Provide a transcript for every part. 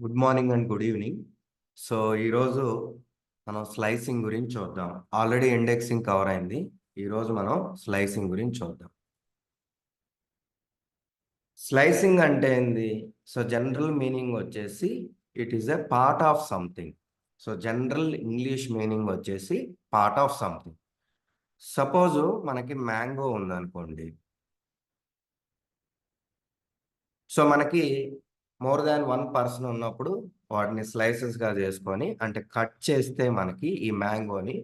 Good morning and good evening. So ఈరోజు మనం slicing గురించి చూద్దాం. ఆల్రెడీ ఇండెక్సింగ్ కవర్ అయింది. ఈరోజు మనం స్లైసింగ్ గురించి చూద్దాం. స్లైసింగ్ అంటే ఏంది? సో జనరల్ మీనింగ్ వచ్చేసి it is a part of something. So general English meaning వచ్చేసి పార్ట్ ఆఫ్ సంథింగ్. సపోజు మనకి మ్యాంగో ఉందనుకోండి. సో మనకి మోర్ దాన్ వన్ పర్సన్ ఉన్నప్పుడు వాటిని స్లైసెస్గా చేసుకొని అంటే కట్ చేస్తే మనకి ఈ మ్యాంగోని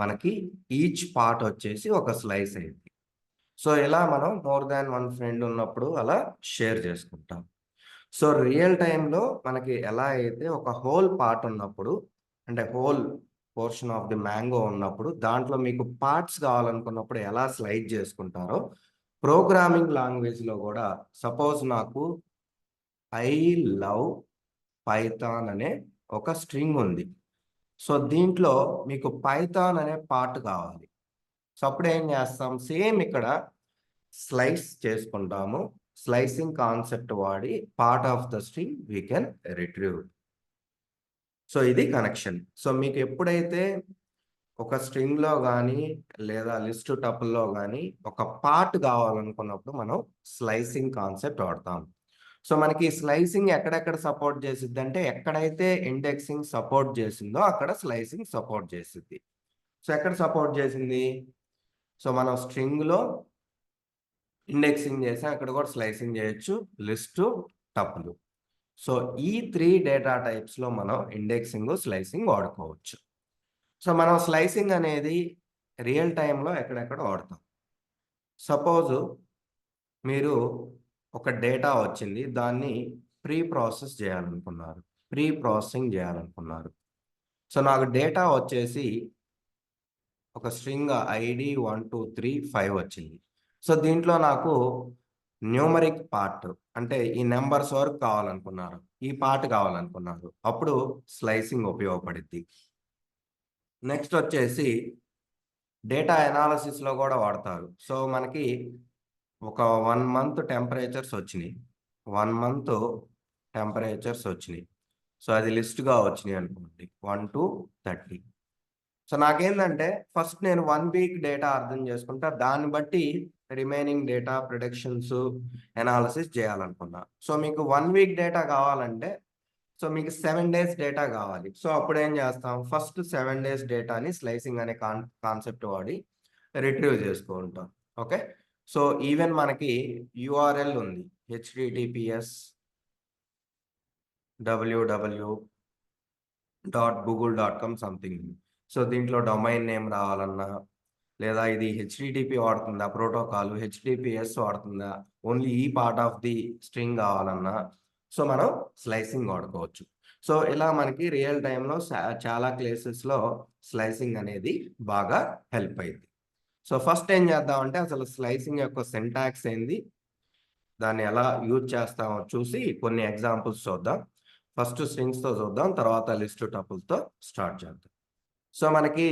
మనకి ఈచ్ పార్ట్ వచ్చేసి ఒక స్లైస్ అయింది. సో ఇలా మనం మోర్ దాన్ వన్ ఫ్రెండ్ ఉన్నప్పుడు అలా షేర్ చేసుకుంటాం. సో రియల్ టైంలో మనకి ఎలా అయితే ఒక హోల్ పార్ట్ ఉన్నప్పుడు అంటే whole portion of the mango ఉన్నప్పుడు దాంట్లో మీకు పార్ట్స్ కావాలనుకున్నప్పుడు ఎలా స్లైడ్ చేసుకుంటారో ప్రోగ్రామింగ్ లాంగ్వేజ్లో కూడా సపోజ్ నాకు ఐ లవ్ పైథాన్ అనే ఒక స్ట్రింగ్ ఉంది. సో దీంట్లో మీకు పైథాన్ అనే పార్ట్ కావాలి. సో అప్పుడు ఏం చేస్తాం? సేమ్ ఇక్కడ స్లైస్ చేసుకుంటాము. స్లైసింగ్ కాన్సెప్ట్ వాడి part of the string we can retrieve. So ఇది కనెక్షన్. సో మీకు ఎప్పుడైతే ఒక స్ట్రింగ్లో కానీ లేదా లిస్ట్ టపుల్లో కానీ ఒక పార్ట్ కావాలనుకున్నప్పుడు మనం స్లైసింగ్ కాన్సెప్ట్ వాడతాం. సో మనకి స్లైసింగ్ ఎక్కడెక్కడ సపోర్ట్ చేసిద్ది అంటే ఎక్కడైతే ఇండెక్సింగ్ సపోర్ట్ చేసిందో అక్కడ స్లైసింగ్ సపోర్ట్ చేసిద్ది. సో ఎక్కడ సపోర్ట్ చేసింది? సో మనం స్ట్రింగ్లో ఇండెక్సింగ్ చేసాం, అక్కడ కూడా స్లైసింగ్ చేయొచ్చు, లిస్టు టపులు. సో ఈ 3 డేటా టైప్స్లో మనం ఇండెక్సింగ్ స్లైసింగ్ వాడుకోవచ్చు. సో మనం స్లైసింగ్ అనేది రియల్ టైంలో ఎక్కడెక్కడ వాడతాం. సపోజు మీరు ఒక డేటా వచ్చింది, దాన్ని ప్రాసెస్ చేయాలనుకున్నారు, ప్రాసెసింగ్ చేయాలనుకున్నారు. సో నాకు డేటా వచ్చేసి ఒక స్ట్రింగ్ ఐడి 123 5 వచ్చింది. సో దీంట్లో నాకు న్యూమరిక్ పార్ట్ అంటే ఈ నెంబర్స్ వరకు కావాలనుకున్నారు, ఈ పార్ట్ కావాలనుకున్నారు, అప్పుడు స్లైసింగ్ ఉపయోగపడుద్ది. నెక్స్ట్ వచ్చేసి డేటా ఎనాలిసిస్లో కూడా వాడతారు. సో మనకి ఒక 1 మంత్ టెంపరేచర్స్ వచ్చినాయి, 1 మంత్ టెంపరేచర్స్ వచ్చినాయి. సో అది లిస్ట్గా వచ్చినాయి అనుకోండి 1 to 30. సో నాకేందంటే ఫస్ట్ నేను 1 వీక్ డేటా అర్థం చేసుకుంటా, దాన్ని బట్టి రిమైనింగ్ డేటా ప్రొడక్షన్స్ ఎనాలిసిస్ చేయాలనుకున్నా. సో మీకు 1 వీక్ డేటా కావాలంటే సో మీకు 7 డేస్ డేటా కావాలి. సో అప్పుడు ఏం చేస్తాం? ఫస్ట్ 7 డేస్ డేటాని స్లైసింగ్ అనే కాన్సెప్ట్ వాడి రిట్రీవ్ చేసుకుంటాం. ఓకే. సో ఈవెన్ మనకి యూఆర్ఎల్ ఉంది, https www.google.com సంథింగ్. సో దీంట్లో డొమైన్ నేమ్ రావాలన్నా లేదా ఇది హెచ్టిటిపి వాడుతుందా, ప్రోటోకాల్ హెచ్టిటిపిఎస్ వాడుతుందా, ఓన్లీ ఈ పార్ట్ ఆఫ్ ది స్ట్రింగ్ కావాలన్నా సో మనం స్లైసింగ్ వాడుకోవచ్చు. సో ఇలా మనకి రియల్ టైంలో చాలా కేసెస్లో స్లైసింగ్ అనేది బాగా హెల్ప్ అయింది. సో ఫస్ట్ ఏం చేద్దామంటే అసలు స్లైసింగ్ యొక్క సింటాక్స్ ఏంది, దాన్ని ఎలా యూజ్ చేస్తామో చూసి కొన్ని ఎగ్జాంపుల్స్ చూద్దాం. ఫస్ట్ స్ట్రింగ్స్తో చూద్దాం, తర్వాత లిస్ట్ టపుల్తో స్టార్ట్ చేద్దాం. సో మనకి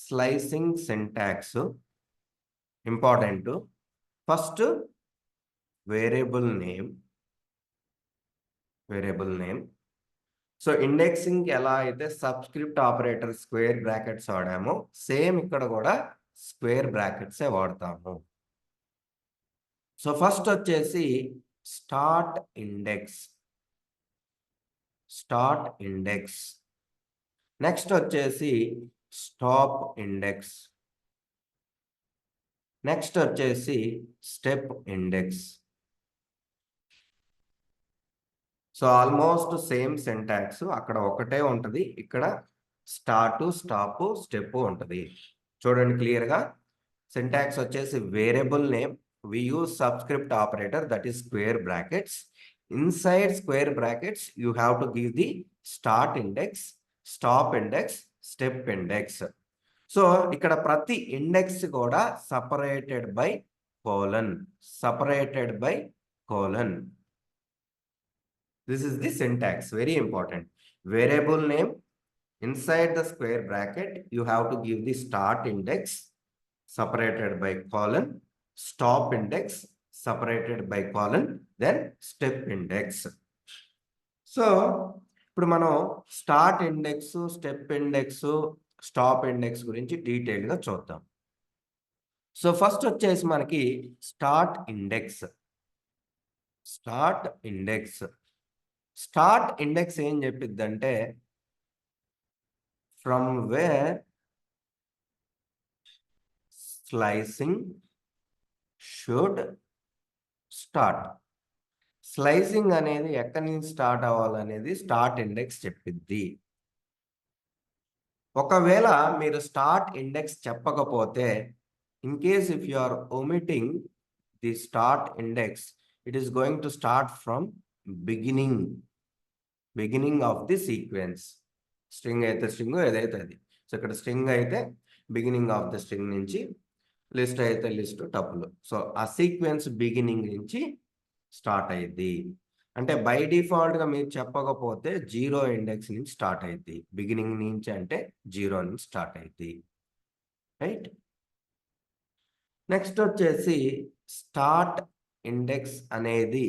slicing syntax important. First variable name. So indexing ఎలా అయితే సబ్స్క్రిప్ట్ ఆపరేటర్ స్క్వేర్ బ్రాకెట్స్ వాడామో సేమ్ ఇక్కడ కూడా స్క్వేర్ బ్రాకెట్సే వాడతాము. సో ఫస్ట్ వచ్చేసి స్టార్ట్ ఇండెక్స్. నెక్స్ట్ వచ్చేసి స్టాప్ ఇండెక్స్. నెక్స్ట్ వచ్చేసి step index. So almost same syntax, అక్కడ ఒకటే ఉంటుంది, ఇక్కడ స్టార్ట్, స్టాప్, స్టెప్ ఉంటుంది. చూడండి క్లియర్గా. సింటాక్స్ వచ్చేసి variable name, we use subscript operator that is square brackets. Inside square brackets you have to give the start index, stop index, step index. So ఇక్కడ ప్రతి ఇండెక్స్ కూడా separated by colon. This is the syntax, very important. Variable name, inside the square bracket you have to give the start index separated by colon, stop index separated by colon, then step index. So ఇప్పుడు మనం start index, step index, stop index గురించి డీటెయిల్గా చూద్దాం. So first వచ్చేసి మనకి start index. Start index start index ఏం చెప్పిద్దంటే from where slicing should start. Slicing అనేది ఎక్కడి నుంచి స్టార్ట్ అవ్వాలనేది స్టార్ట్ ఇండెక్స్ చెప్పిద్ది. ఒకవేళ మీరు స్టార్ట్ ఇండెక్స్ చెప్పకపోతే, in case if you are omitting the start index, it is going to start from beginning of the sequence. String అయితే string, ఏదైతే అది. సో ఇక్కడ స్ట్రింగ్ అయితే బిగినింగ్ ఆఫ్ ద స్ట్రింగ్ నుంచి, లిస్ట్ అయితే లిస్ట్, టపుల్. సో ఆ sequence beginning నుంచి start అయ్యింది. అంటే బై డిఫాల్ట్గా మీరు చెప్పకపోతే 0 ఇండెక్స్ నుంచి స్టార్ట్ అయ్యింది. బిగినింగ్ నుంచి అంటే 0 నుంచి స్టార్ట్ అయ్యింది. రైట్. నెక్స్ట్ వచ్చేసి స్టార్ట్ ఇండెక్స్ అనేది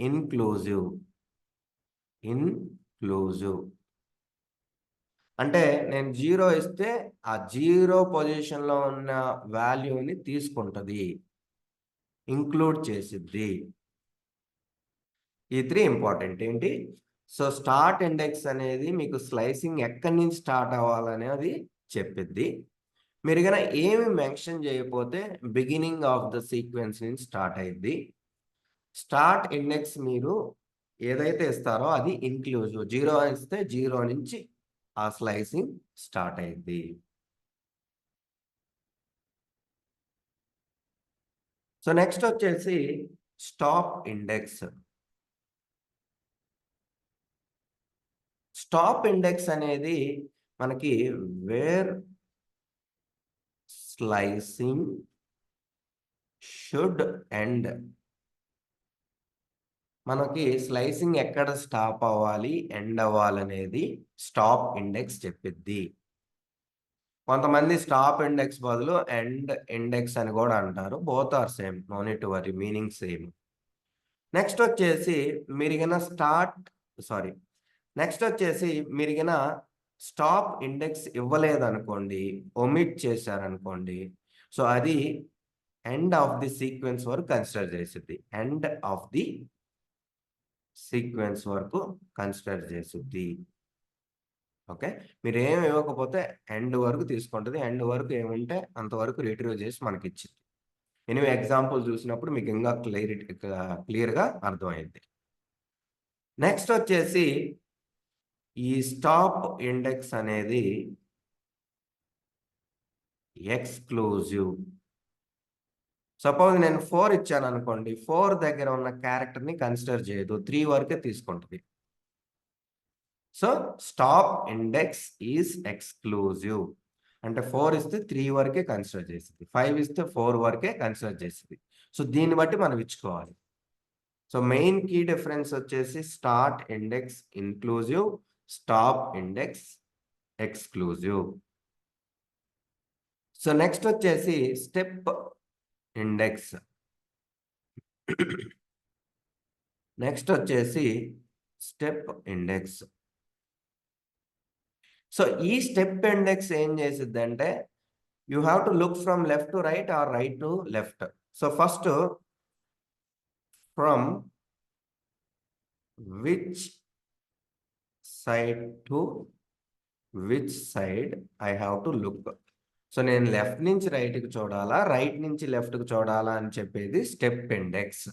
ఇన్క్లూజివ్. అంటే నేను 0 ఇస్తే ఆ 0 పొజిషన్లో ఉన్న వాల్యూని తీసుకుంటుంది, ఇంక్లూడ్ చేసిద్ది. ఈ 3 ఇంపార్టెంట్. ఏంటి? సో స్టార్ట్ ఇండెక్స్ అనేది మీకు స్లైసింగ్ ఎక్కడి నుంచి స్టార్ట్ అవ్వాలనేది చెప్పిద్ది. మీరు కనుక ఏమి మెన్షన్ చేయకపోతే బిగినింగ్ ఆఫ్ ద సీక్వెన్స్ నుంచి స్టార్ట్ అయ్యిద్ది. స్టార్ట్ ఇండెక్స్ మీరు ఏదైతే ఇస్తారో అది ఇన్క్లూజివ్. 0 ఇస్తే 0 నుంచి ఆ స్లైసింగ్ స్టార్ట్ అయ్యిద్ది. సో నెక్స్ట్ వచ్చేసి స్టాప్ ఇండెక్స్. స్టాప్ ఇండెక్స్ అనేది మనకి వేర్ స్లైసింగ్ షుడ్ ఎండ్. మనకి స్లైసింగ్ ఎక్కడ స్టాప్ అవ్వాలి, ఎండ్ అవ్వాలనేది స్టాప్ ఇండెక్స్ చెప్పిద్ది. కొంతమంది స్టాప్ ఇండెక్స్ బదులు ఎండ్ ఇండెక్స్ అని కూడా అంటారు. Both are same, no need to worry, meaning same. Next వచ్చేసి మీరిగిన స్టాప్ ఇండెక్స్ ఇవ్వలేదనుకోండి, ఒమిట్ చేశారనుకోండి, సో అది ఎండ్ ఆఫ్ ది సీక్వెన్స్ వరకు కన్సిడర్ చేసిద్ది. ఎండ్ ఆఫ్ ది సీక్వెన్స్ వరకు కన్సిడర్ చేసిద్ది. ఓకే. మీరు ఏమి ఇవ్వకపోతే ఎండ్ వరకు తీసుకుంటుంది. ఎండ్ వరకు ఏముంటే అంతవరకు రిట్రీవ్ చేసి మనకి ఇచ్చింది. ఎనివే ఎగ్జాంపుల్ చూసినప్పుడు మీకు ఇంకా క్లియర్గా అర్థమైంది. నెక్స్ట్ వచ్చేసి ఈ స్టాప్ ఇండెక్స్ అనేది ఎక్స్క్లూజివ్. సపోజ్ నేను 4 ఇచ్చాను అనుకోండి, 4 దగ్గర ఉన్న క్యారెక్టర్ని కన్సిడర్ చేయదు, 3 వరకే తీసుకుంటుంది. So stop index is exclusive. అంటే 4 ఇస్తే 3 వరకే కన్సిడర్ చేసింది, 5 ఇస్తే 4 వరకే కన్సిడర్ చేసింది. సో దీన్ని బట్టి మనం ఇచ్చుకోవాలి. సో మెయిన్ కీ డిఫరెన్స్ వచ్చేసి start index inclusive, stop index exclusive. So next వచ్చేసి స్టెప్ ఇండెక్స్. సో ఈ స్టెప్ ఇండెక్స్ ఏం చేసిద్దంటే you have to look from left to right or right to left. So first from which side to which side I have to look. So నేను left నుంచి రైట్కి చూడాలా, right నుంచి లెఫ్ట్కి చూడాలా అని చెప్పేది step index.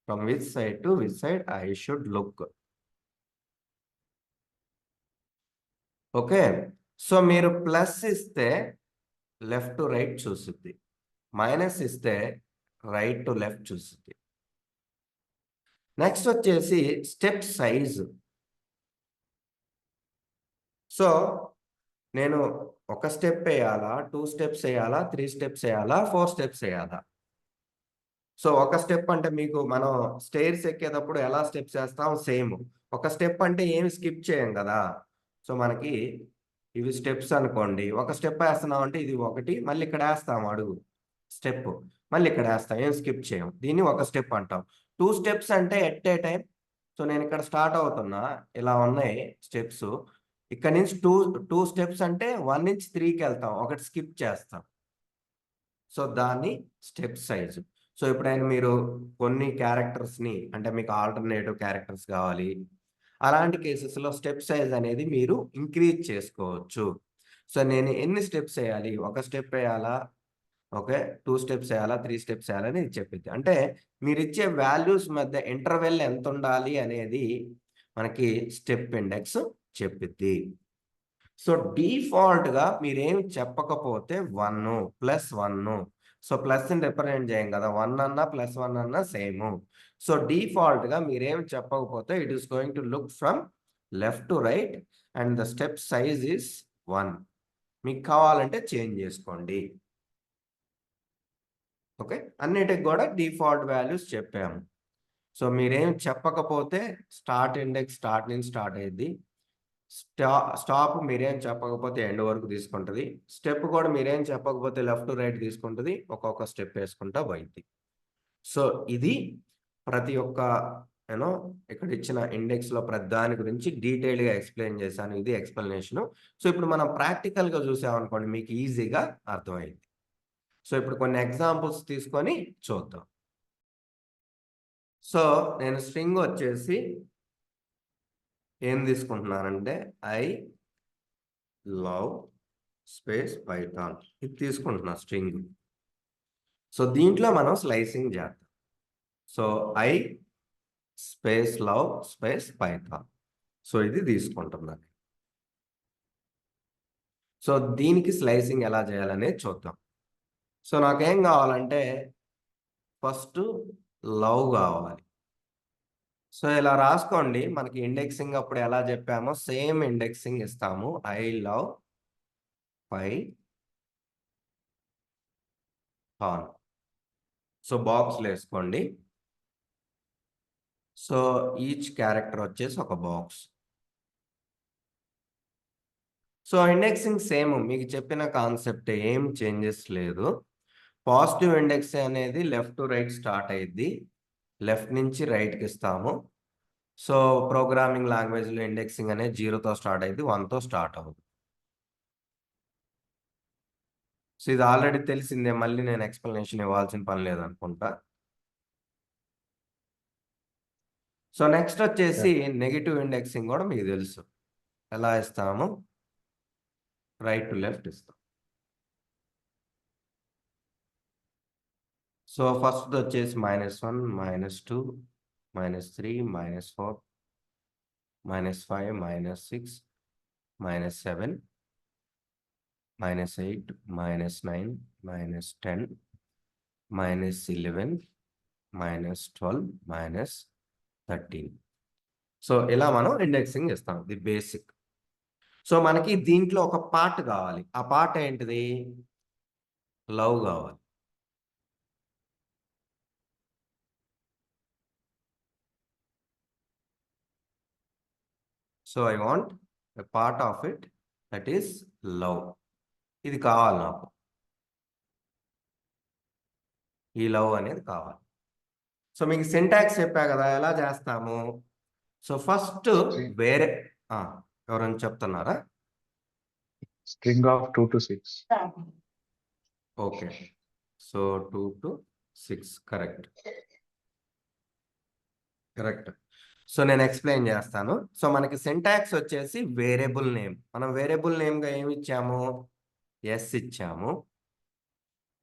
From which side to which side I should look. Okay. So మీరు ప్లస్ ఇస్తే లెఫ్ట్ టు రైట్ చూస్తుంది, మైనస్ ఇస్తే రైట్ టు లెఫ్ట్ చూస్తుంది. నెక్స్ట్ వచ్చేసి స్టెప్ సైజ్. సో నేను ఒక స్టెప్ వేయాలా, 2 స్టెప్స్ వేయాలా, 3 స్టెప్స్ వేయాలా, 4 స్టెప్స్ వేయాలా? సో ఒక స్టెప్ అంటే మీకు మనం స్టైర్స్ ఎక్కేటప్పుడు ఎలా స్టెప్స్ వేస్తాం, సేమ్. ఒక స్టెప్ అంటే ఏమి స్కిప్ చేయం కదా. సో మనకి ఇవి స్టెప్స్ అనుకోండి, ఒక స్టెప్ వేస్తున్నాం అంటే ఇది ఒకటి, మళ్ళీ ఇక్కడ వేస్తాం అడుగు స్టెప్, మళ్ళీ ఇక్కడ వేస్తాం, ఏం స్కిప్ చేయం. దీన్ని ఒక స్టెప్ అంటాం. 2 స్టెప్స్ అంటే ఎట్ ఏ టైం సో నేను ఇక్కడ స్టార్ట్ అవుతున్నా, ఇలా ఉన్నాయి స్టెప్స్. ఇక్కడ నుంచి టూ స్టెప్స్ అంటే 1 నుంచి 3కి వెళ్తాం, ఒకటి స్కిప్ చేస్తాం. సో దాన్ని స్టెప్ సైజు. సో ఎప్పుడైనా మీరు కొన్ని క్యారెక్టర్స్ని, అంటే మీకు ఆల్టర్నేటివ్ క్యారెక్టర్స్ కావాలి, అలాంటి కేసెస్లో స్టెప్ సైజ్ అనేది మీరు ఇంక్రీజ్ చేసుకోవచ్చు. సో నేను ఎన్ని స్టెప్స్ వేయాలి, ఒక స్టెప్ వేయాలా, ఓకే, 2 స్టెప్స్ వేయాలా, 3 స్టెప్స్ వేయాలని ఇది చెప్పిద్ది. అంటే మీరు ఇచ్చే వాల్యూస్ మధ్య ఇంటర్వెల్ ఎంత ఉండాలి అనేది మనకి స్టెప్ ఇండెక్స్ చెప్పిద్ది. సో డిఫాల్ట్‌గా మీరేమి చెప్పకపోతే 1 +1. సో ప్లస్‌ని రిప్రజెంట్ చేయం కదా! 1 అన్నా, +1 అన్నా సేము. సో డిఫాల్ట్‌గా మీరేమి చెప్పకపోతే it is going to look from left to right and the step size is 1. మీకు కావాలంటే చేంజ్ చేసుకోండి. ఓకే. అన్నిటికి కూడా డిఫాల్ట్ వాల్యూస్ చెప్పాము. సో మీరేం చెప్పకపోతే స్టార్ట్ ఇండెక్స్ స్టార్ట్ నుంచి స్టార్ట్ అయ్యిద్ది. స్టాప్ మీరేం చెప్పకపోతే ఎండ్ వరకు తీసుకుంటది. స్టెప్ కూడా మీరేం చెప్పకపోతే లెఫ్ట్ టు రైట్ తీసుకుంటది. ఒక్కొక్క స్టెప్ వేసుకుంటా పోయిద్ది. సో ఇది ప్రతి ఒక్క యూనో ఇక్కడ ఇచ్చిన ఇండెక్స్‌లో ప్రతి దాని గురించి డీటెయిల్డ్‌గా ఎక్స్‌ప్లెయిన్ చేశాను. ఇది ఎక్స్‌ప్లనేషను. సో ఇప్పుడు మనం ప్రాక్టికల్‌గా చూసామనుకోండి మీకు ఈజీగా అర్థమైద్ది. సో ఇప్పుడు కొన్ని ఎగ్జాంపుల్స్ తీసుకొని చూద్దాం. సో నేను స్ట్రింగ్ వచ్చేసి ఏం తీసుకుంటున్నానంటే ఐ లవ్ స్పేస్ పైథాన్ ఇది తీసుకుంటున్నా స్ట్రింగ్. సో దీంట్లో మనం స్లైసింగ్ చేద్దాం. So I space love space Python. So ఇది తీసుకుంటున్నాను. సో దీనికి స్లైసింగ్ ఎలా చేయాలనేది చూద్దాం. సో నాకేం కావాలంటే ఫస్ట్ లవ్ కావాలి. సో ఇలా రాసుకోండి. మనకి ఇండెక్సింగ్ అప్పుడు ఎలా చెప్పామో సేమ్ ఇండెక్సింగ్ ఇస్తాము. I love Python. సో బాక్స్‌లో వేసుకోండి. సో ఈచ్ క్యారెక్టర్ వచ్చేసి ఒక బాక్స్. సో ఇండెక్సింగ్ సేమ్ మీకు చెప్పిన కాన్సెప్ట్ ఏం చేంజెస్ లేదు. పాజిటివ్ ఇండెక్స్ అనేది లెఫ్ట్ టు రైట్ స్టార్ట్ అయ్యిద్ది. లెఫ్ట్ నుంచి రైట్‌కి ఇస్తాము. సో ప్రోగ్రామింగ్ లాంగ్వేజ్‌లో ఇండెక్సింగ్ అనేది 0తో స్టార్ట్ అయ్యిద్ది. 1తో స్టార్ట్ అవుద్ది. సో ఇది ఆల్రెడీ తెలిసిందే. మళ్ళీ నేను ఎక్స్‌ప్లనేషన్ ఇవ్వాల్సిన పని లేదనుకుంటా. సో నెక్స్ట్ వచ్చేసి నెగెటివ్ ఇండెక్సింగ్ కూడా మీకు తెలుసు. ఎలా ఇస్తాము? రైట్ టు లెఫ్ట్ ఇస్తాం. సో ఫస్ట్‌ది వచ్చేసి -1, -2, -3, -4, -5, -6, -7, -8, -9, -10, -11, -12, -13. సో ఇలా మనం ఇండెక్సింగ్ ఇస్తాం. ఇది బేసిక్. సో మనకి దీంట్లో ఒక పార్ట్ కావాలి. ఆ పార్ట్ ఏంటిది? లవ్ కావాలి. So I want a part of it that is love. ఇది కావాలి నాకు. ఈ లవ్ అనేది కావాలి. సో మీకు సింటాక్స్ చెప్పా కదా! ఎలా చేస్తాము? సో ఫస్ట్ వేరే ఎవరైనా చెప్తున్నారా? String of 2 to 6. Okay. So 2 to 6 correct. Correct. So నేను ఎక్స్‌ప్లెయిన్ చేస్తాను. సో మనకి సింటాక్స్ వచ్చేసి వేరియబుల్ నేమ్. మనం వేరియబుల్ నేమ్‌గా ఏమి ఇచ్చాము? యెస్ ఇచ్చాము.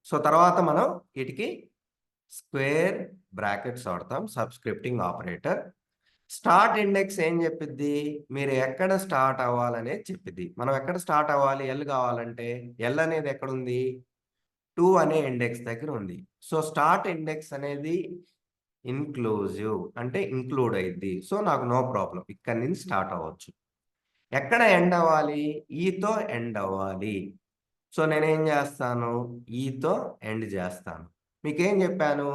సో తర్వాత మనం వీటికి స్క్వేర్ బ్రాకెట్స్ వాడతాం. సబ్‌స్క్రిప్టింగ్ ఆపరేటర్. స్టార్ట్ ఇండెక్స్ ఏం చెప్పిద్ది? మీరు ఎక్కడ స్టార్ట్ అవ్వాలనేది చెప్పిద్ది. మనం ఎక్కడ స్టార్ట్ అవ్వాలి? ఎల్ కావాలంటే ఎల్ అనేది ఎక్కడుంది? 2 అనే ఇండెక్స్ దగ్గర ఉంది. సో స్టార్ట్ ఇండెక్స్ అనేది ఇన్‌క్లూజివ్ అంటే ఇంక్లూడ్ అయ్యిద్ది. సో నాకు నో ప్రాబ్లమ్. ఇక్కడి నుంచి స్టార్ట్ అవ్వచ్చు. ఎక్కడ ఎండ్ అవ్వాలి? ఈతో ఎండ్ అవ్వాలి. సో నేనేం చేస్తాను? ఈతో ఎండ్ చేస్తాను. మీకేం చెప్పాను?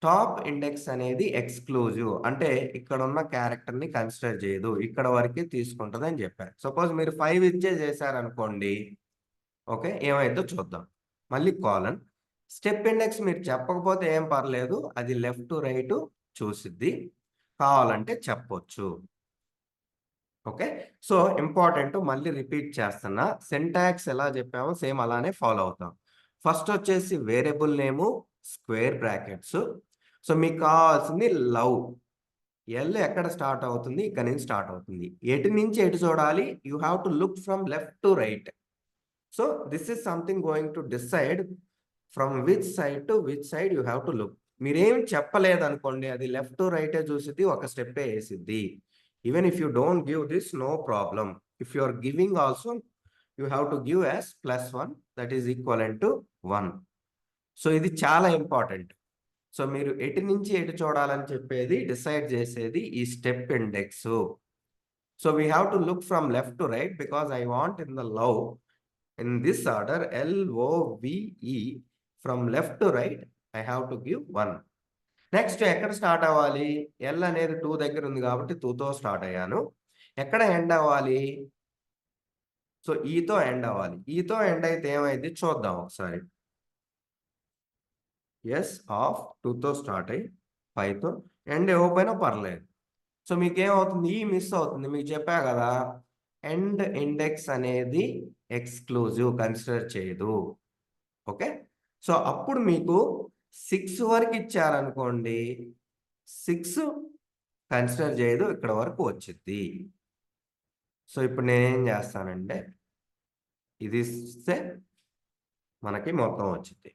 టాప్ ఇండెక్స్ అనేది ఎక్స్‌క్లూజివ్. అంటే ఇక్కడున్న క్యారెక్టర్‌ని కన్సిడర్ చేయదు. ఇక్కడ వరకే తీసుకుంటదని చెప్పాను. సపోజ్ మీరు 5 ఇచ్చేసేసారనుకోండి. ఓకే. ఏమైద్దో చూద్దాం. మళ్ళీ కోలన్. స్టెప్ ఇండెక్స్ మీరు చెప్పకపోతే ఏం పర్లేదు. అది లెఫ్ట్ టు రైట్ చూసిద్ది. కావాలంటే చెప్పొచ్చు. ఓకే. సో ఇంపార్టెంట్, మళ్ళీ రిపీట్ చేస్తున్నా. సింటాక్స్ ఎలా చెప్పామో సేమ్ అలానే ఫాలో అవుతాం. ఫస్ట్ వచ్చేసి వేరియబుల్ నేము స్క్వేర్ బ్రాకెట్స్. సో మీకు కావాల్సింది లవ్. ఎల్ ఎక్కడ స్టార్ట్ అవుతుంది? ఇక్కడ నుంచి స్టార్ట్ అవుతుంది. ఎటు నుంచి ఎటు చూడాలి? You have to look from left to right. So this is something going to decide from which side to which side you have to look. మీరేం చెప్పలేదనుకోండి, అది లెఫ్ట్ టు రైటే చూసిద్ది, ఒక స్టెప్పే వేసిద్ది. Even if you don't give this, no problem. If you are giving also, you have to give as +1, that is equivalent to 1. So ఇది చాలా ఇంపార్టెంట్. సో మీరు ఎటు నుంచి ఎటు చూడాలని చెప్పేది డిసైడ్ చేసేది ఈ step index. So we have to look from left to right because I want in the love in this order LOVE, from left to right I have to give 1. Next ఎక్కడ start అవ్వాలి? L అనేది 2 దగ్గర ఉంది కాబట్టి 2తో start అయ్యాను. ఎక్కడ end అవ్వాలి? సో ఈతో ఎండ్ అవ్వాలి. ఈతో ఎండ్ అయితే ఏమైంది చూద్దాం ఒకసారి. ఎస్ ఆఫ్ 2తో స్టార్ట్ అయ్యి 5తో ఎండ్ ఇవ్వకపోయినా పర్లేదు. సో మీకేమవుతుంది? ఈ మిస్ అవుతుంది. మీకు చెప్పా కదా, ఎండ్ ఇండెక్స్ అనేది ఎక్స్క్లూజివ్, కన్సిడర్ చేయదు. ఓకే. సో అప్పుడు మీకు 6 వరకు ఇచ్చారనుకోండి, 6 కన్సిడర్ చేయదు, ఇక్కడ వరకు వచ్చింది. సో ఇప్పుడు నేనేం చేస్తానంటే ఇది ఇస్తే మనకి మొత్తం వచ్చింది.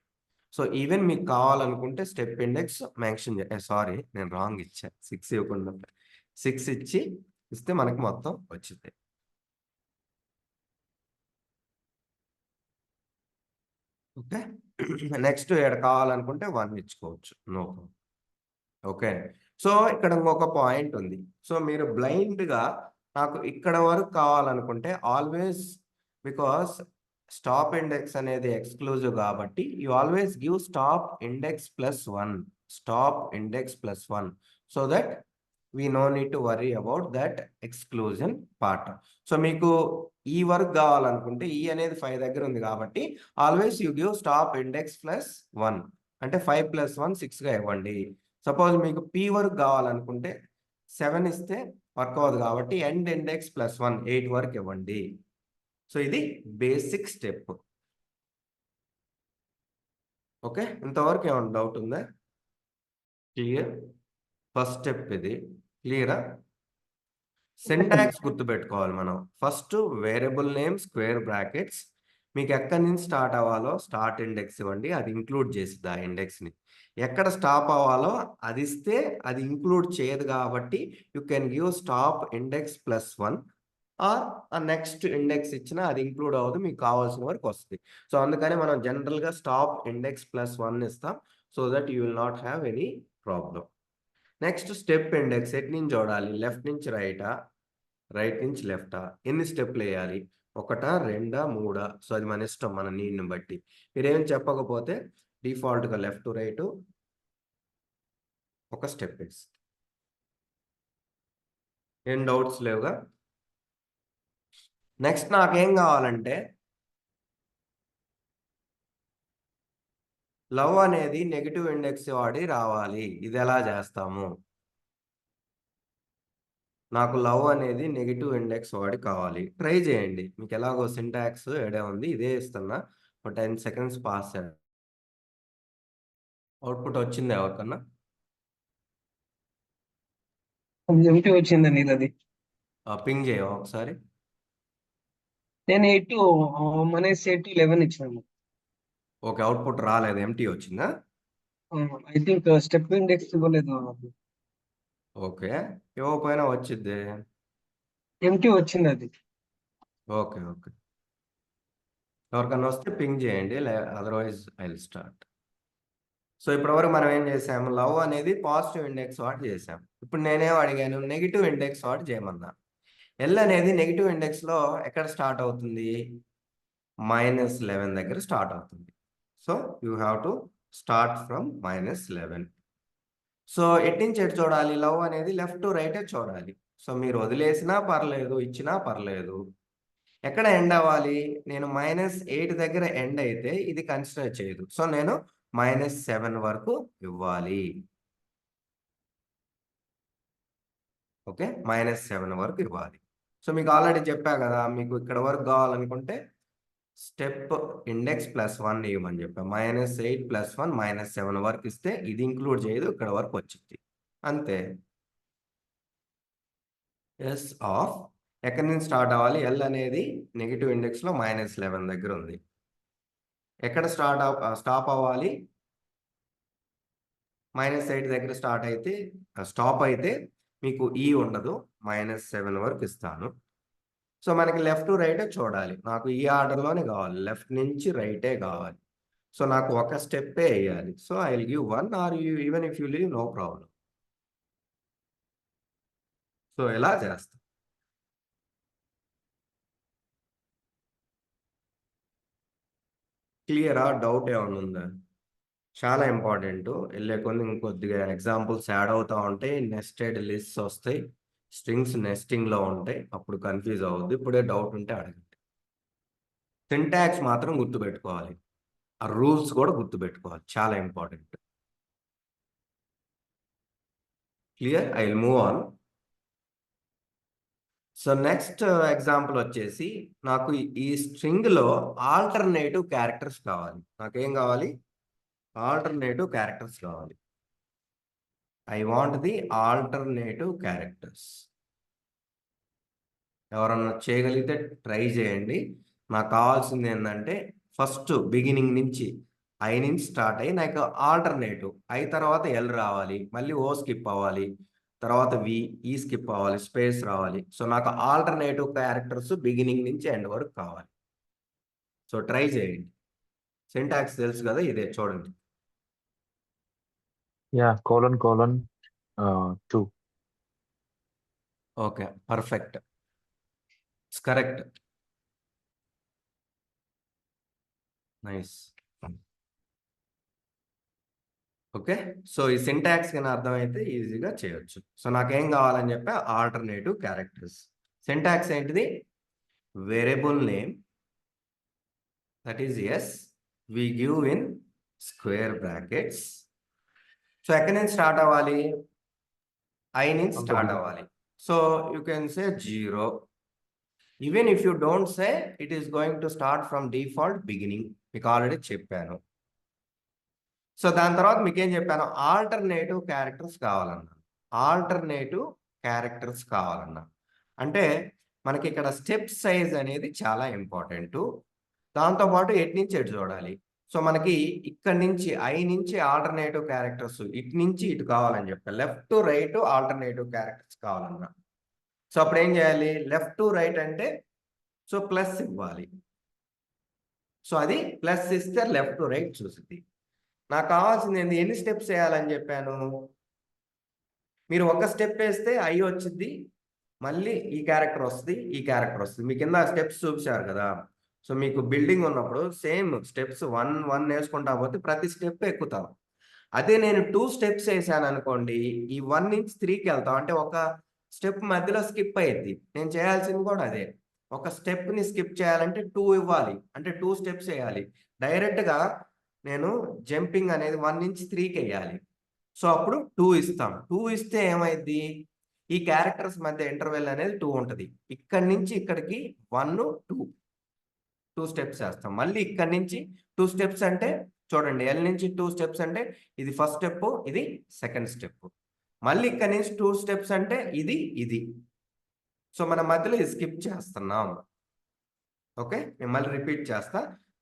సో ఈవెన్ మీకు కావాలనుకుంటే స్టెప్ ఇండెక్స్ మెన్షన్ సారీ, నేను రాంగ్ ఇచ్చా. 6 ఇవ్వకుండా 6 ఇస్తే మనకి మొత్తం వచ్చింది. ఓకే. నెక్స్ట్ ఇక్కడ కావాలనుకుంటే 1 ఇచ్చుకోవచ్చు. No problem. ఓకే. సో ఇక్కడ ఇంకొక పాయింట్ ఉంది. సో మీరు బ్లైండ్‌గా నాకు ఇక్కడ వరకు కావాలనుకుంటే ఆల్వేస్, బికాస్ స్టాప్ ఇండెక్స్ అనేది ఎక్స్క్లూజివ్ కాబట్టి you always give stop index +1. Stop index +1 so that we know need to worry about that exclusion part. So మీకు ఈ వరకు కావాలనుకుంటే ఈ అనేది 5 దగ్గర ఉంది కాబట్టి always you give stop index +1. అంటే 5 + 1 6గా ఇవ్వండి. సపోజ్ మీకు పి వరకు కావాలనుకుంటే 7 ఇస్తే వర్క్ అవ్వదు కాబట్టి ఎండ్ ఇండెక్స్ +1 8 వరకు ఇవ్వండి. సో ఇది బేసిక్ స్టెప్. ఓకే. ఇంతవరకు ఏమైనా డౌట్ ఉందా? క్లియర్? ఫస్ట్ స్టెప్ ఇది. క్లియరా? సింటాక్స్ గుర్తుపెట్టుకోవాలి మనం. First variable name square brackets. మీకు ఎక్కడి నుంచి స్టార్ట్ అవ్వాలో స్టార్ట్ ఇండెక్స్ ఇవ్వండి. అది ఇంక్లూడ్ చేసిద్ది ఆ ఇండెక్స్‌ని. ఎక్కడ స్టాప్ అవ్వాలో అది ఇస్తే అది ఇంక్లూడ్ చేయదు కాబట్టి you can give stop index +1 or a next index ఇచ్చినా అది ఇంక్లూడ్ అవ్వదు. మీకు కావాల్సిన వరకు వస్తది. సో అందుకని మనం జనరల్‌గా స్టాప్ ఇండెక్స్ +1 ఇస్తాం. So that you will not have any problem. Next step index ఎటు నుంచి చూడాలి? లెఫ్ట్ నుంచి రైటా? రైట్ నుంచి లెఫ్టా? ఎన్ని స్టెప్‌లేయాలి? 1, 2, 3? సో అది మన ఇష్టం, మన నీడ్‌ని బట్టి. మీరేం చెప్పకపోతే డిఫాల్ట్‌గా లెఫ్ట్ టు రైటు ఒక స్టెప్ ఏసి. ఏం డౌట్స్ లేవుగా? నెక్స్ట్ నాకేం కావాలంటే లవ్ అనేది నెగెటివ్ ఇండెక్స్ వాడి రావాలి. ఇది ఎలా చేస్తాము? నాకు లవ్ అనేది నెగెటివ్ ఇండెక్స్ వాడి కావాలి. ట్రై చేయండి. మీకు ఎలాగో సింటాక్స్ ఐడియా ఉంది. ఇదే ఇస్తున్నా. ఒక 10 సెకండ్స్ పాస్ చేయండి. అవుట్‌పుట్ వచ్చిందా ఎవరికన్నా? ఎంటీ వచ్చిందండి అది. పింగ్ చేయవా ఒకసారి? నేను 8 మనీస్ 8-11 ఇచ్చాను. ఓకే. అవుట్‌పుట్ రాలేదు. ఎంప్టీ వచ్చిందా? ఐ థింక్ స్టెప్ ఇండెక్స్ ఇవ్వలేదు. ఓకే. ఇవ్వకపోయినా వచ్చిద్ది. ఎంటీ వచ్చింది అది. ఓకే. ఓకే. ఎవరికన్నా వస్తే పింగ్ చేయండి. Otherwise I will start. So ఇప్పటివరకు మనం ఏం చేసాము? లవ్ అనేది పాజిటివ్ ఇండెక్స్ వాడి చేసాం. ఇప్పుడు నేనేం అడిగాను? నెగెటివ్ ఇండెక్స్ వాడి చేయమన్నా. ఎల్ అనేది నెగెటివ్ ఇండెక్స్‌లో ఎక్కడ స్టార్ట్ అవుతుంది? -11 దగ్గర స్టార్ట్ అవుతుంది. So you have to start from -11. So ఎటు నుంచి ఎటు చూడాలి? లవ్ అనేది లెఫ్ట్ టు రైటే చూడాలి. సో మీరు వదిలేసినా పర్లేదు, ఇచ్చినా పర్లేదు. ఎక్కడ ఎండ్ అవ్వాలి? నేను -8 దగ్గర ఎండ్ అయితే ఇది కన్సిడర్ చేయదు. సో నేను -7 వరకు ఇవ్వాలి. ఓకే, -7 వరకు ఇవ్వాలి. సో మీకు ఆల్రెడీ చెప్పా కదా, మీకు ఇక్కడ వరకు కావాలనుకుంటే స్టెప్ ఇండెక్స్ +1 ఇవ్వమని చెప్పా. -8 +1 -7 వరకు ఇస్తే ఇది ఇంక్లూడ్ చేయదు, ఇక్కడ వరకు వచ్చింది అంతే. ఎస్ ఆఫ్ ఎక్కడి నుంచి స్టార్ట్ అవ్వాలి? ఎల్ అనేది నెగిటివ్ ఇండెక్స్లో -11 దగ్గర ఉంది. ఎక్కడ స్టాప్ అవ్వాలి? -8 దగ్గర స్టాప్ అయితే మీకు ఈ ఉండదు, -7 వరకు ఇస్తాను. సో మనకి లెఫ్ట్ టు రైటే చూడాలి. నాకు ఈ ఆర్డర్లోనే కావాలి, లెఫ్ట్ నుంచి రైటే కావాలి. సో నాకు ఒక స్టెప్పే వేయాలి. So I will give 1 or even if you leave no problem. సో ఎలా చేస్తాం? క్లియరా? డౌట్ ఏమైనా ఉందా? చాలా ఇంపార్టెంట్. వెళ్ళే కొన్ని ఇంకొద్దిగా ఎగ్జాంపుల్స్ యాడ్ అవుతా ఉంటాయి, నెస్టెడ్ లిస్ట్స్ వస్తాయి, స్ట్రింగ్స్ నెస్టింగ్లో ఉంటాయి, అప్పుడు కన్ఫ్యూజ్ అవ్వద్దు. ఇప్పుడే డౌట్ ఉంటే అడగండి. సింటాక్స్ మాత్రం గుర్తుపెట్టుకోవాలి, ఆ రూల్స్ కూడా గుర్తుపెట్టుకోవాలి, చాలా important. Clear? I will move on. So next example వచ్చేసి, నాకు ఈ స్ట్రింగ్లో ఆల్టర్నేటివ్ క్యారెక్టర్స్ కావాలి. నాకేం కావాలి? ఆల్టర్నేటివ్ క్యారెక్టర్స్ కావాలి. I want the alternative characters. ఎవరన్నా చేయగలిగితే ట్రై చేయండి. నాకు కావాల్సింది ఏంటంటే ఫస్ట్ బిగినింగ్ నుంచి ఐ నుంచి స్టార్ట్ అయ్యి నాకు ఆల్టర్నేటివ్ ఐ తర్వాత ఎల్ రావాలి, మళ్ళీ ఓ స్కిప్ అవ్వాలి, తర్వాత వి ఈ స్కిప్ అవ్వాలి, స్పేస్ రావాలి. సో నాకు ఆల్టర్నేటివ్ క్యారెక్టర్స్ బిగినింగ్ నుంచి ఎండ్ వరకు కావాలి. సో ట్రై చేయండి. సింటాక్స్ తెలుసు కదా, ఇదే చూడండి. Yeah, colon, 2. Okay, perfect, it's correct, nice. Okay, so ఈ సింటాక్స్ కింద అర్థమైతే ఈజీగా చేయొచ్చు. సో నాకేం కావాలని చెప్పి ఆల్టర్నేటివ్ క్యారెక్టర్స్. సింటాక్స్ ఏంటిది? Variable name, that is S, we give in square brackets. So ఎక్కడి నుంచి స్టార్ట్ అవ్వాలి? ఐ నుంచి స్టార్ట్ అవ్వాలి. So you can say 0. Even if you don't say, it is going to start from default beginning, మీకు already చెప్పాను. So దాని తర్వాత మీకు ఏం చెప్పాను? ఆల్టర్నేటివ్ క్యారెక్టర్స్ కావాలన్నా, ఆల్టర్నేటివ్ క్యారెక్టర్స్ కావాలన్నా అంటే మనకి ఇక్కడ స్టెప్ సైజ్ అనేది చాలా ఇంపార్టెంట్. దాంతోపాటు ఎటు నుంచి ఎటు చూడాలి. సో మనకి ఇక్కడ నుంచి ఐ నుంచి ఆల్టర్నేటివ్ క్యారెక్టర్స్ ఇటు నుంచి ఇటు కావాలని చెప్పాను. Left to right alternative characters కావాలన్నా, సో అప్పుడు ఏం చేయాలి? లెఫ్ట్ టు రైట్ అంటే సో ప్లస్ ఇవ్వాలి. సో అది ప్లస్ ఇస్తే లెఫ్ట్ టు రైట్ చూసింది. నాకు కావాల్సింది ఏంది? ఎన్ని స్టెప్స్ వేయాలని చెప్పాను? మీరు ఒక స్టెప్ వేస్తే ఐ వచ్చింది, మళ్ళీ ఈ క్యారెక్టర్ వస్తుంది, ఈ క్యారెక్టర్ వస్తుంది. మీ కింద స్టెప్స్ చూపించారు కదా. సో మీకు బిల్డింగ్ ఉన్నప్పుడు సేమ్ స్టెప్స్ 1 వేసుకుంటా పోతే ప్రతి స్టెప్ ఎక్కుతాం. అదే నేను 2 స్టెప్స్ వేసాను అనుకోండి, ఈ 1 నుంచి 3కి వెళ్తాం. అంటే ఒక స్టెప్ మధ్యలో స్కిప్ అయ్యింది. నేను చేయాల్సింది కూడా అదే. ఒక స్టెప్ని స్కిప్ చేయాలంటే 2 ఇవ్వాలి, అంటే 2 స్టెప్స్ వేయాలి. డైరెక్ట్గా నేను జంపింగ్ అనేది 1 నుంచి 3కి వేయాలి. సో అప్పుడు 2 ఇస్తాం. 2 ఇస్తే ఏమైంది? ఈ క్యారెక్టర్స్ మధ్య ఇంటర్వెల్ అనేది 2 ఉంటుంది. ఇక్కడి నుంచి ఇక్కడికి 1 2 స్టెప్స్ వేస్తాం. మళ్ళీ ఇక్కడి నుంచి 2 స్టెప్స్ అంటే చూడండి, ఎల్ నుంచి 2 స్టెప్స్ అంటే ఇది ఫస్ట్ స్టెప్, ఇది సెకండ్ స్టెప్. మళ్ళీ ఇక్కడి నుంచి 2 స్టెప్స్ అంటే ఇది. సో మన మధ్యలో ఇది స్కిప్ చేస్తున్నాం. ఓకే, నేను మళ్ళీ రిపీట్ చేస్తా.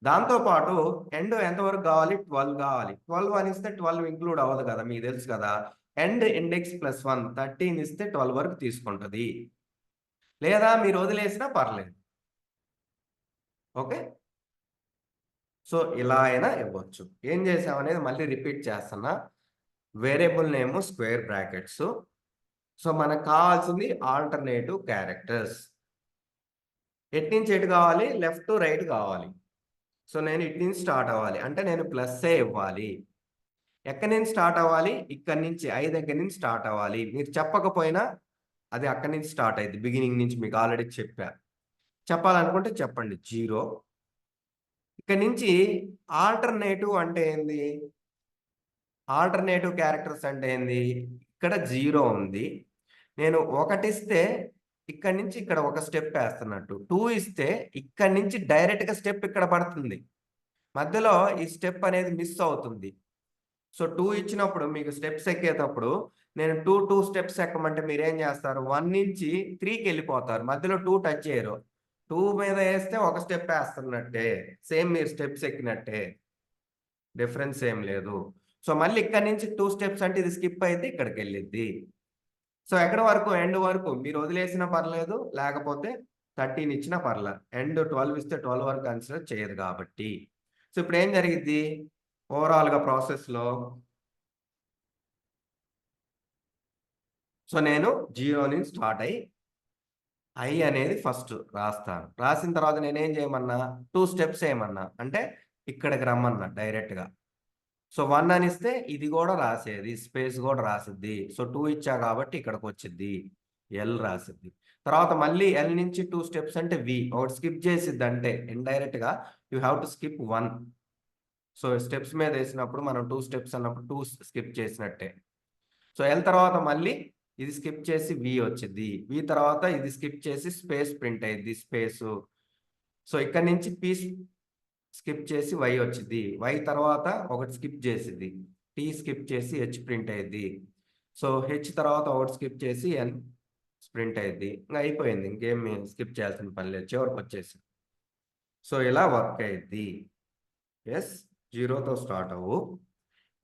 దాంతోపాటు ఎండ్ ఎంతవరకు కావాలి? 12 కావాలి. 12 అని ఇస్తే 12 ఇంక్లూడ్ అవ్వదు కదా, మీకు తెలుసు కదా. ఎండ్ ఇండెక్స్ +1 13 ఇస్తే 12 వరకు తీసుకుంటుంది. లేదా మీరు వదిలేసినా పర్లేదు. ఓకే, సో ఇలా అయినా ఇవ్వచ్చు. ఏం చేసామనేది మళ్ళీ రిపీట్ చేస్తున్నా. Variable name square brackets. So మనకు కావాల్సింది ఆల్టర్నేటివ్ క్యారెక్టర్స్. ఎటు నుంచి ఎటు కావాలి? లెఫ్ట్ టు రైట్ కావాలి. సో నేను ఇటు నుంచి స్టార్ట్ అవ్వాలి అంటే నేను ప్లస్ఏ ఇవ్వాలి. ఎక్కడి నుంచి స్టార్ట్ అవ్వాలి? ఇక్కడి నుంచి ఐ దగ్గర నుంచి స్టార్ట్ అవ్వాలి. మీరు చెప్పకపోయినా అది అక్కడి నుంచి స్టార్ట్ అయింది, బిగినింగ్ నుంచి మీకు ఆల్రెడీ చెప్పా. చెప్పాలనుకుంటే చెప్పండి 0. ఇక్కడ నుంచి ఆల్టర్నేటివ్ అంటే ఏంది? ఆల్టర్నేటివ్ క్యారెక్టర్స్ అంటే ఏంది? ఇక్కడ 0 ఉంది, నేను 1 ఇస్తే ఇక్కడి నుంచి ఇక్కడ ఒక స్టెప్ వేస్తున్నట్టు, 2 ఇస్తే ఇక్కడి నుంచి డైరెక్ట్గా స్టెప్ ఇక్కడ పడుతుంది, మధ్యలో ఈ స్టెప్ అనేది మిస్ అవుతుంది. సో 2 ఇచ్చినప్పుడు మీకు స్టెప్స్ ఎక్కేటప్పుడు నేను 2 స్టెప్స్ ఎక్కమంటే మీరు ఏం చేస్తారు, 1 నుంచి 3కి వెళ్ళిపోతారు, మధ్యలో 2 టచ్ చేయరు. 2 మీద వేస్తే ఒక స్టెప్ వేస్తున్నట్టే, సేమ్ మీరు స్టెప్స్ ఎక్కినట్టే, డిఫరెన్స్ ఏం లేదు. సో మళ్ళీ ఇక్కడ నుంచి 2 స్టెప్స్ అంటే ఇది స్కిప్ అయితే ఇక్కడికి వెళ్ళిద్ది. సో ఎక్కడ వరకు, ఎండ్ వరకు మీరు వదిలేసినా పర్లేదు, లేకపోతే 13 ఇచ్చినా పర్లేదు. ఎండ్ 12 ఇస్తే 12 వరకు కన్సిడర్ చేయదు కాబట్టి. సో ఇప్పుడు ఏం జరిగిద్ది ఓవరాల్గా ప్రాసెస్లో, సో నేను 0 నుంచి స్టార్ట్ అయ్యి ఐ అనేది ఫస్ట్ రాస్తాను. రాసిన తర్వాత నేనేం చేయమన్నా, 2 స్టెప్స్ ఏమన్నా అంటే ఇక్కడికి రమ్మన్నా డైరెక్ట్గా. సో 1 అని ఇస్తే ఇది కూడా రాసేది, స్పేస్ కూడా రాసిద్ది. సో 2 ఇచ్చా కాబట్టి ఇక్కడికి వచ్చిద్ది, ఎల్ రాసిద్ది. తర్వాత మళ్ళీ ఎల్ నుంచి 2 స్టెప్స్ అంటే వి, ఒకటి స్కిప్ చేసిద్ది, అంటే ఇండైరెక్ట్గా you have to skip 1. So steps మీద వేసినప్పుడు మనం 2 స్టెప్స్ అన్నప్పుడు 2 స్కిప్ చేసినట్టే. సో ఎల్ తర్వాత మళ్ళీ ఇది స్కిప్ చేసి వి వచ్చింది, వి తర్వాత ఇది స్కిప్ చేసి స్పేస్ ప్రింట్ అయ్యింది, స్పేసు. సో ఇక్కడ నుంచి పీ స్కిప్ చేసి వై వచ్చింది, వై తర్వాత ఒకటి స్కిప్ చేసింది, టీ స్కిప్ చేసి హెచ్ ప్రింట్ అయ్యింది. సో హెచ్ తర్వాత ఒకటి స్కిప్ చేసి ఎన్ ప్రింట్ అయ్యింది. ఇంకా అయిపోయింది, ఇంకేం స్కిప్ చేయాల్సిన పని లేదు, చివరికి వచ్చేసి. సో ఇలా వర్క్ అయ్యిద్ది. ఎస్, 0తో స్టార్ట్ అవ్వు,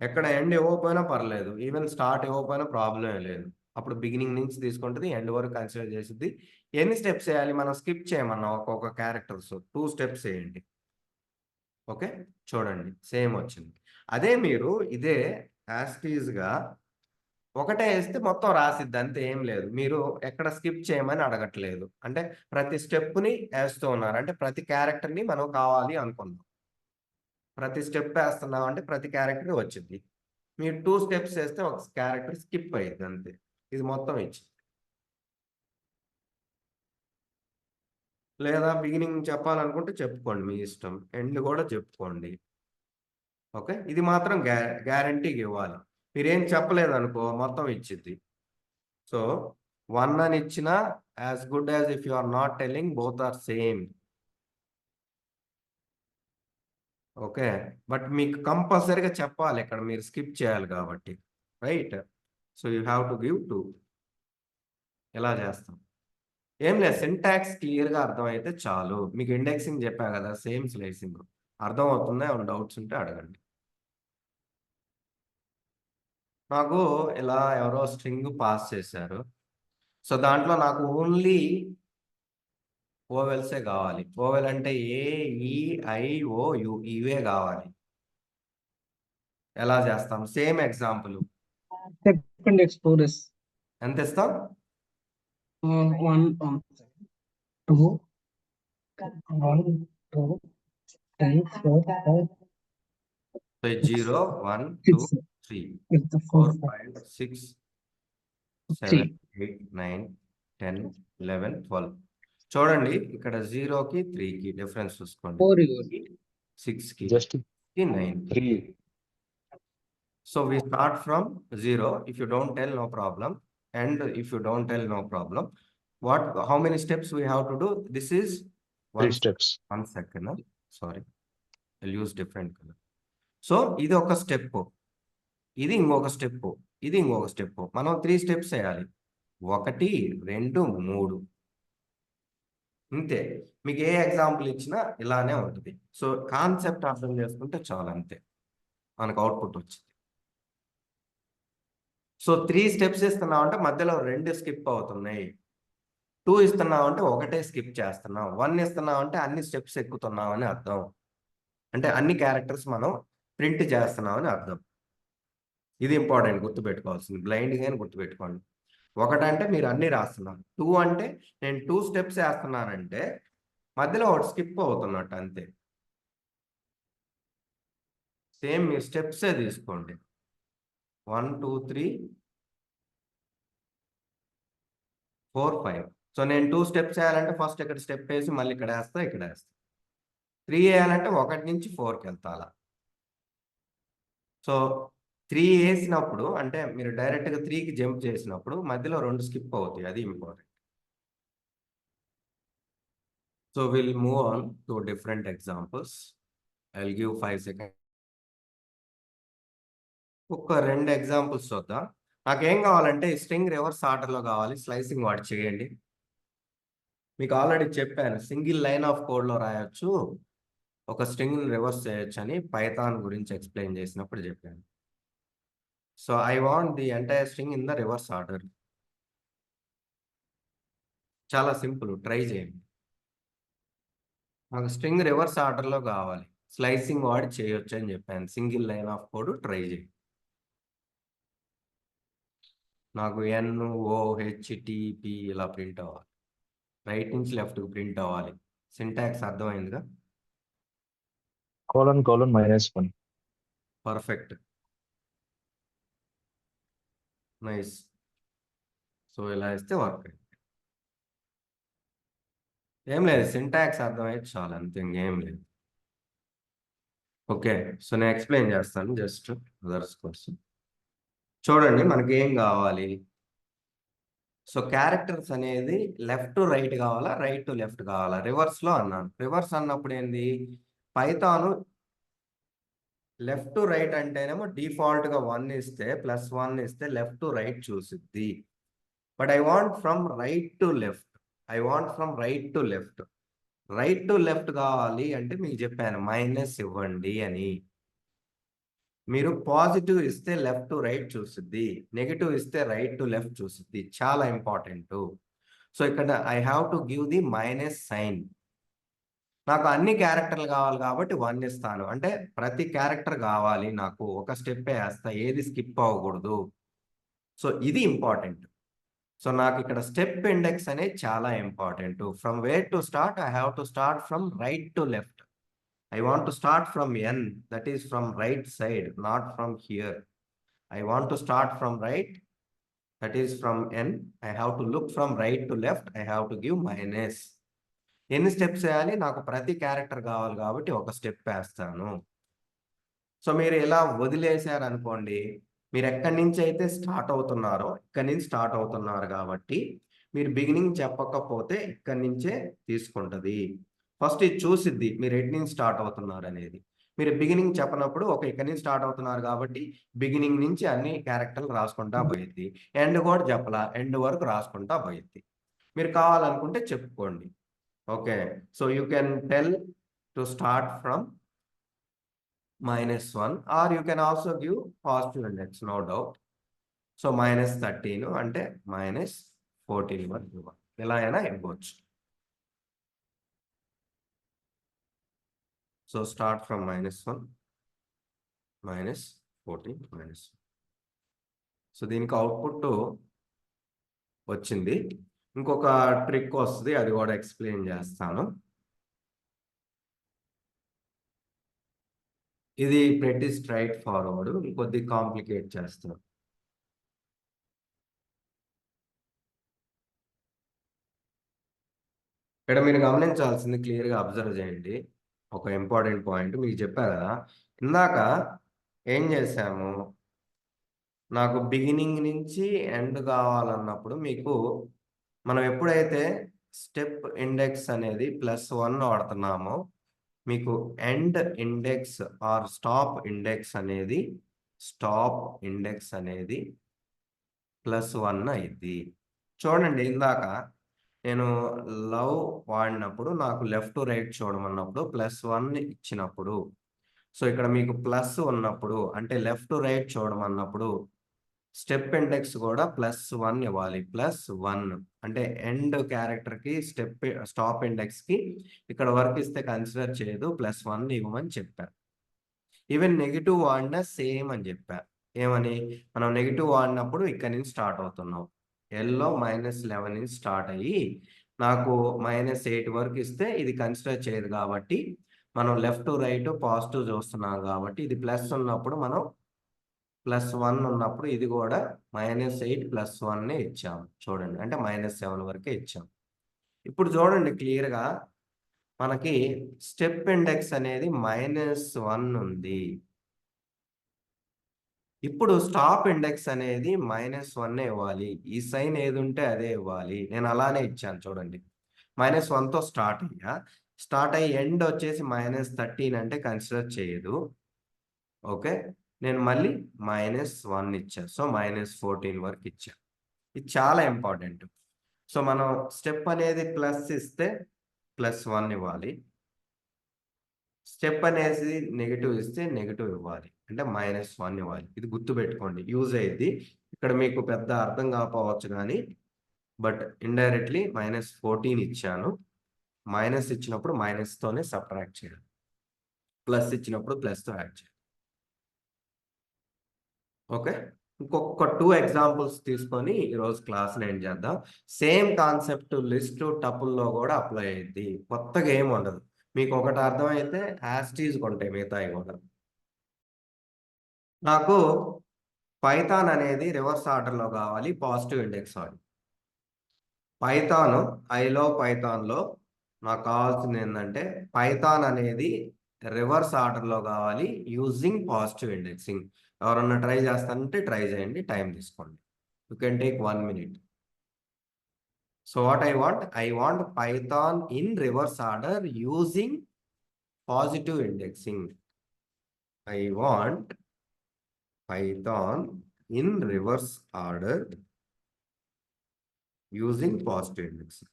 ఎక్కడ ఎండ్ ఇవ్వకపోయినా పర్లేదు, ఈవెన్ స్టార్ట్ ఇవ్వకపోయినా ప్రాబ్లం లేదు. అప్పుడు బిగినింగ్ నుంచి తీసుకుంటుంది, ఎండ్ వరకు కన్సిడర్ చేసింది. ఎన్ని స్టెప్స్ వేయాలి, మనం స్కిప్ చేయమన్నా ఒక్కొక్క క్యారెక్టర్స్ 2 స్టెప్స్ వేయండి. ఓకే, చూడండి సేమ్ వచ్చింది. అదే మీరు ఇదే యాస్టీజ్గా ఒకటే వేస్తే మొత్తం రాసిద్ది, అంతే, ఏం లేదు. మీరు ఎక్కడ స్కిప్ చేయమని అడగట్లేదు, అంటే ప్రతి స్టెప్ని వేస్తూ ఉన్నారు, అంటే ప్రతి క్యారెక్టర్ని మనం కావాలి అనుకుందాం. ప్రతి స్టెప్ వేస్తున్నాం అంటే ప్రతి క్యారెక్టర్ వచ్చింది. మీరు 2 స్టెప్స్ వేస్తే ఒక క్యారెక్టర్ స్కిప్ అయ్యింది, అంతే. ఇది మొత్తం ఇచ్చింది. లేదా బిగినింగ్ చెప్పాలనుకుంటే చెప్పుకోండి, మీ ఇష్టం, ఎండ్ కూడా చెప్పుకోండి. ఓకే, ఇది మాత్రం గ్యారంటీగా ఇవ్వాలి. మీరేం చెప్పలేదు అనుకో మొత్తం ఇచ్చిద్ది. సో 1 అని ఇచ్చినా as good as if you are not telling, both are same. Okay, but మీకు కంపల్సరీగా చెప్పాలి, ఇక్కడ మీరు స్కిప్ చేయాలి కాబట్టి, right. So you have to give 2. ఎలా చేస్తాం, ఏం లేదు, సింటాక్స్ క్లియర్గా అర్థమైతే చాలు. మీకు ఇండెక్సింగ్ చెప్పా కదా, సేమ్ స్లైసింగ్. అర్థం అవుతుందా, ఏమైనా డౌట్స్ ఉంటే అడగండి. నాకు ఇలా ఎవరో స్ట్రింగ్ పాస్ చేశారు, సో దాంట్లో నాకు ఓన్లీ ఓవెల్సే కావాలి. ఓవెల్ అంటే ఏ, ఈ, ఐ, ఓ, యు, ఇవే కావాలి. ఎలా చేస్తాం, same example. Step index 4s. ఎంత ఇస్తాం, 1 2 1 2 3 4 5 సో 0 1 2 6 3 with the 4 4 5 6 7 3 8 9 10 11 12. చూడండి ఇక్కడ 0కి 3కి డిఫరెన్స్ చూసుకోండి, 4 6కి Just 9కి. 3. So we start from 0. If you don't tell, no problem. And if you don't tell, no problem. How many steps we have to do? This is 3 steps. 1 second. Sorry, I'll use different color. So ఇది ఒక step, ఇది ఇంకొక step, ఇది ఇంకొక step. మనం 3 steps వేయాలి, 1 2 3. అంతే, మీకు ఏ ఎగ్జాంపుల్ ఇచ్చినా ఇలానే ఉంటుంది. సో కాన్సెప్ట్ అర్థం చేసుకుంటే చాలు, అంతే, మనకు అవుట్పుట్ వచ్చింది. సో 3 స్టెప్స్ ఇస్తున్నావు అంటే మధ్యలో 2 స్కిప్ అవుతున్నాయి, 2 ఇస్తున్నావు అంటే ఒకటే స్కిప్ చేస్తున్నావు, 1 ఇస్తున్నావు అంటే అన్ని స్టెప్స్ ఎక్కుతున్నావు అని అర్థం, అంటే అన్ని క్యారెక్టర్స్ మనం ప్రింట్ చేస్తున్నాం అని అర్థం. ఇది ఇంపార్టెంట్, గుర్తుపెట్టుకోవాల్సింది, బ్లైండ్గా గుర్తుపెట్టుకోండి. 1 అంటే మీరు అన్ని రాస్తున్నారు, 2 అంటే నేను 2 స్టెప్స్ వేస్తున్నానంటే మధ్యలో ఒకటి స్కిప్ అవుతున్నట్టు, అంతే. సేమ్ మీరు స్టెప్సే తీసుకోండి, 1 2 3 4 5. సో నేను 2 స్టెప్స్ వేయాలంటే ఫస్ట్ ఇక్కడ స్టెప్ వేసి మళ్ళీ ఇక్కడ వేస్తా, ఇక్కడ వేస్తా. 3 వేయాలంటే 1 నుంచి 4కి వెళ్తా అలా. సో 3 వేసినప్పుడు అంటే మీరు డైరెక్ట్గా 3కి జంప్ చేసినప్పుడు మధ్యలో 2 స్కిప్ అవుతాయి, అది important. So will move on to different examples. I will give 5 seconds. ఒక 2 ఎగ్జాంపుల్స్ చూద్దాం. నాకేం కావాలంటే స్ట్రింగ్ రివర్స్ ఆర్డర్లో కావాలి, స్లైసింగ్ వాడి చేయండి. మీకు ఆల్రెడీ చెప్పాను సింగిల్ లైన్ ఆఫ్ కోడ్లో రాయొచ్చు, ఒక స్ట్రింగ్ని రివర్స్ చేయొచ్చు అని పైథాన్ గురించి ఎక్స్ప్లెయిన్ చేసినప్పుడు చెప్పాను. So I want the entire string in the reverse order. చాలా సింపుల్, ట్రై చేయండి. నాకు స్ట్రింగ్ రివర్స్ ఆర్డర్లో కావాలి, స్లైసింగ్ వాడి చేయొచ్చు అని చెప్పాను. Single line of code try చేయండి. నాకు NOHTP ఇలా ప్రింట్ అవ్వాలి, రైట్ నుంచి లెఫ్ట్కి ప్రింట్ అవ్వాలి. సింటాక్స్ అర్థమైందిగా? ::-1. Perfect, nice. సో ఇలా ఇస్తే వర్క్ అయింది. ఏం లేదు, సింటాక్స్ అర్థమైతే చాలు, అంతే, ఇంకేం లేదు. ఓకే, సో నేను ఎక్స్ప్లెయిన్ చేస్తాను జస్ట్ అదర్స్ కోసం. చూడండి మనకి ఏం కావాలి. సో క్యారెక్టర్స్ అనేది లెఫ్ట్ టు రైట్ కావాలా, రైట్ టు లెఫ్ట్ కావాలా? రివర్స్లో అన్నాను. రివర్స్ అన్నప్పుడు ఏంది, పైథాను లెఫ్ట్ టు రైట్ అంటేనేమో డిఫాల్ట్గా 1 ఇస్తే +1 ఇస్తే లెఫ్ట్ టు రైట్ చూసిద్ది. But I want from right to left, I want from right to left. Right to left కావాలి అంటే మీకు చెప్పాను మైనస్ ఇవ్వండి అని. మీరు పాజిటివ్ ఇస్తే లెఫ్ట్ టు రైట్ చూసిద్ది, నెగిటివ్ ఇస్తే రైట్ టు లెఫ్ట్ చూసిద్ది. చాలా ఇంపార్టెంట్. సో ఇక్కడ I have to give the minus sign. నాకు అన్ని క్యారెక్టర్లు కావాలి కాబట్టి 1 ఇస్తాను, అంటే ప్రతి క్యారెక్టర్ కావాలి నాకు, ఒక స్టెప్ వేస్తా, ఏది స్కిప్ అవ్వకూడదు. సో ఇది ఇంపార్టెంట్. సో నాకు ఇక్కడ స్టెప్ ఇండెక్స్ అనేది చాలా important. From where to start, I have to start from right to left. I want to start from N, that is from right side, not from here. I want to start from right, that is from N. I have to look from right to left, I have to give minus. ఎన్ని steps వేయాలి, నాకు ప్రతి character కావాలి కాబట్టి ఒక step వేస్తాను. So మీరు ఇలా వదిలేశారు అనుకోండి, మీరు ఎక్కడి నుంచి అయితే స్టార్ట్ అవుతున్నారో ఇక్కడి నుంచి స్టార్ట్ అవుతున్నారు కాబట్టి మీరు బిగినింగ్ చెప్పకపోతే ఇక్కడి నుంచే తీసుకుంటుంది. ఫస్ట్ ఇది చూసిద్ది మీరు ఎటు నుంచి స్టార్ట్ అవుతున్నారు అనేది. మీరు బిగినింగ్ చెప్పనప్పుడు ఒక ఇక్కడి నుంచి స్టార్ట్ అవుతున్నారు కాబట్టి బిగినింగ్ నుంచి అన్ని క్యారెక్టర్లు రాసుకుంటా పోయిద్ది. ఎండ్ కూడా చెప్పలా, ఎండ్ వరకు రాసుకుంటా పోయిద్ది. మీరు కావాలనుకుంటే చెప్పుకోండి. Okay, so you can tell to start from -1 or you can also give positive index, no doubt. So -13 అంటే -14 వరకు ఇవ్వాలి, ఎలా అయినా ఇవ్వచ్చు. So start from -1, -14, -1. సో దీనికి అవుట్పుట్ వచ్చింది. ఇంకొక ట్రిక్ వస్తుంది, అది కూడా ఎక్స్ప్లెయిన్ చేస్తాను. ఇది pretty స్ట్రైట్ ఫార్వర్డ్, కొద్ది కాంప్లికేట్ చేస్తాను. ఇక్కడ మీరు గమనించాల్సింది క్లియర్గా అబ్జర్వ్ చేయండి. ఒక ఇంపార్టెంట్ పాయింట్ మీకు చెప్పా కదా, ఇందాక ఏం చేశాము, నాకు బిగినింగ్ నుంచి ఎండ్ కావాలన్నప్పుడు మీకు మనం ఎప్పుడైతే స్టెప్ ఇండెక్స్ అనేది +1 వాడుతున్నామో మీకు end index or stop index అనేది +1 అయింది. చూడండి ఇందాక నేను లవ్ వాడినప్పుడు నాకు లెఫ్ట్ టు రైట్ చూడమన్నప్పుడు +1 ఇచ్చినప్పుడు, సో ఇక్కడ మీకు ప్లస్ ఉన్నప్పుడు అంటే లెఫ్ట్ టు రైట్ చూడమన్నప్పుడు స్టెప్ ఇండెక్స్ కూడా +1 ఇవ్వాలి. +1 అంటే ఎండ్ క్యారెక్టర్కి స్టాప్ ఇండెక్స్కి ఇక్కడ వరకు ఇస్తే కన్సిడర్ చేయదు, +1 ఇవ్వమని చెప్పారు. ఈవెన్ నెగిటివ్ వాడినా సేమ్ అని చెప్పారు. ఏమని, మనం నెగిటివ్ వాడినప్పుడు ఇక్కడ నుంచి స్టార్ట్ అవుతున్నాం, ఎల్లో -11 నుంచి స్టార్ట్ అయ్యి నాకు -8 వరకు ఇస్తే ఇది కన్సిడర్ చేయదు కాబట్టి మనం లెఫ్ట్ టు రైట్ పాజిటివ్ చూస్తున్నాం కాబట్టి ఇది ప్లస్ ఉన్నప్పుడు మనం +1 ఉన్నప్పుడు ఇది కూడా -8 +1 ఇచ్చాము. చూడండి అంటే -7 వరకే ఇచ్చాం. ఇప్పుడు చూడండి క్లియర్గా మనకి స్టెప్ ఇండెక్స్ అనేది -1 ఉంది. ఇప్పుడు స్టాప్ ఇండెక్స్ అనేది -1 ఇవ్వాలి. ఈ సైన్ ఏది ఉంటే అదే ఇవ్వాలి. నేను అలానే ఇచ్చాను చూడండి. -1తో స్టార్ట్ అయ్యా. స్టార్ట్ అయ్యి ఎండ్ వచ్చేసి -13 అంటే కన్సిడర్ చేయదు. ఓకే. నేను మళ్ళీ -1 ఇచ్చా. సో -14 వరకు ఇచ్చా. ఇది చాలా ఇంపార్టెంట్. సో మనం స్టెప్ అనేది ప్లస్ ఇస్తే +1 ఇవ్వాలి. స్టెప్ అనేసి నెగెటివ్ ఇస్తే నెగెటివ్ ఇవ్వాలి. అంటే -1 ఇవ్వాలి. ఇది గుర్తుపెట్టుకోండి. యూజ్ అయ్యిద్ది. ఇక్కడ మీకు పెద్ద అర్థం కాకపోవచ్చు కానీ బట్ ఇండైరెక్ట్లీ -14 ఇచ్చాను. మైనస్ ఇచ్చినప్పుడు మైనస్తోనే సబ్ట్రాక్ట్ చేయాలి. ప్లస్ ఇచ్చినప్పుడు ప్లస్తో యాడ్ చేయాలి. ఓకే. ఇంకొక 2 ఎగ్జాంపుల్స్ తీసుకొని ఈరోజు క్లాస్ని ఎండ్ చేద్దాం. సేమ్ కాన్సెప్ట్ లిస్ట్ టపుల్లో కూడా అప్లై అయ్యిద్ది. కొత్తగా ఏమి ఉండదు. మీకు ఒకటి అర్థమైతే యాస్టీజ్గా ఉంటాయి మిగతాయి కూడా. నాకు పైథాన్ అనేది రివర్స్ ఆర్డర్లో కావాలి, పాజిటివ్ ఇండెక్స్ వాడి. పైథాన్లో నాకు కావాల్సింది ఏంటంటే పైథాన్ అనేది రివర్స్ ఆర్డర్లో కావాలి యూజింగ్ పాజిటివ్ ఇండెక్సింగ్. ఎవరన్నా ట్రై చేస్తానంటే ట్రై చేయండి, టైం తీసుకోండి. You can take 1 minute. So what I want Python in reverse order using positive indexing. I want Python in reverse order using positive indexing.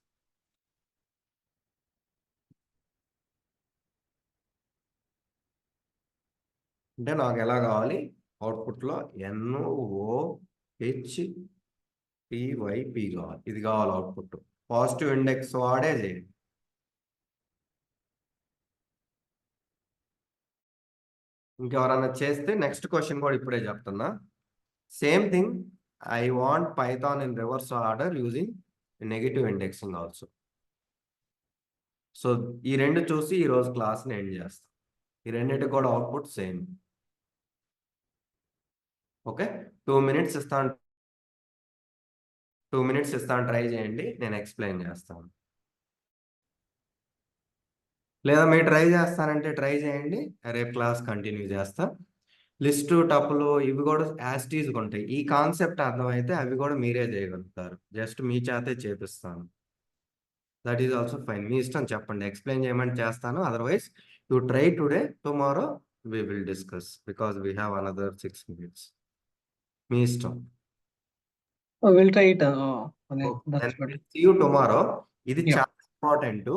అంటే నాకు ఎలా కావాలి, అవుట్పుట్లో NOHPYP కావాలి. ఇది కావాలి అవుట్పుట్. పాజిటివ్ ఇండెక్స్ వాడే చేయండి. ఇంకెవరన్నా చేస్తే నెక్స్ట్ క్వశ్చన్ కూడా ఇప్పుడే చెప్తున్నా. Same thing I want Python in reverse order using negative indexing also. So ఈ రెండు చూసి ఈరోజు క్లాస్ని ఎండ్ చేస్తాం. ఈ రెండింటి కూడా అవుట్పుట్ సేమ్. ఓకే. 2 minutes ఇస్తాను. 2 minutes ఇస్తాను, ట్రై చేయండి. నేను ఎక్స్ప్లెయిన్ చేస్తాను. లేదా మీరు ట్రై చేస్తానంటే ట్రై చేయండి. రేపు క్లాస్ కంటిన్యూ చేస్తా. లిస్ట్ టపులు ఇవి కూడా యాస్టీజ్గా ఉంటాయి. ఈ కాన్సెప్ట్ అర్థమైతే అవి కూడా మీరే చేయగలుగుతారు. జస్ట్ మీ చేతే చేపిస్తాను. That is also fine. మీ ఇష్టం, చెప్పండి. ఎక్స్ప్లెయిన్ చేయమని చేస్తాను. Otherwise you try today, tomorrow we will discuss because we have another 6 minutes. మీ ఇష్టం. We'll try it. Okay, That's then better. we'll see you tomorrow. ఇది Yeah. చాలా ఇంపార్టెంట్.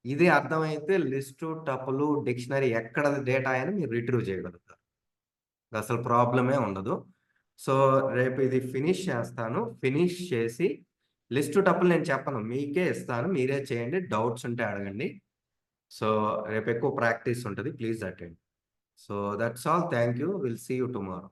ఇది అర్థమైతే లిస్ట్ టపులు డిక్షనరీ ఎక్కడ డేటా అని మీరు రిట్రీవ్ చేయగలుగుతారు. అసలు ప్రాబ్లమే ఉండదు. సో రేపు ఇది ఫినిష్ చేస్తాను. ఫినిష్ చేసి లిస్ట్ టపులు నేను చెప్పను, మీకే ఇస్తాను. మీరే చేయండి. డౌట్స్ ఉంటే అడగండి. సో రేపు ఎక్కువ ప్రాక్టీస్ ఉంటుంది. Please attend. So that's all. Thank you. Will see you tomorrow.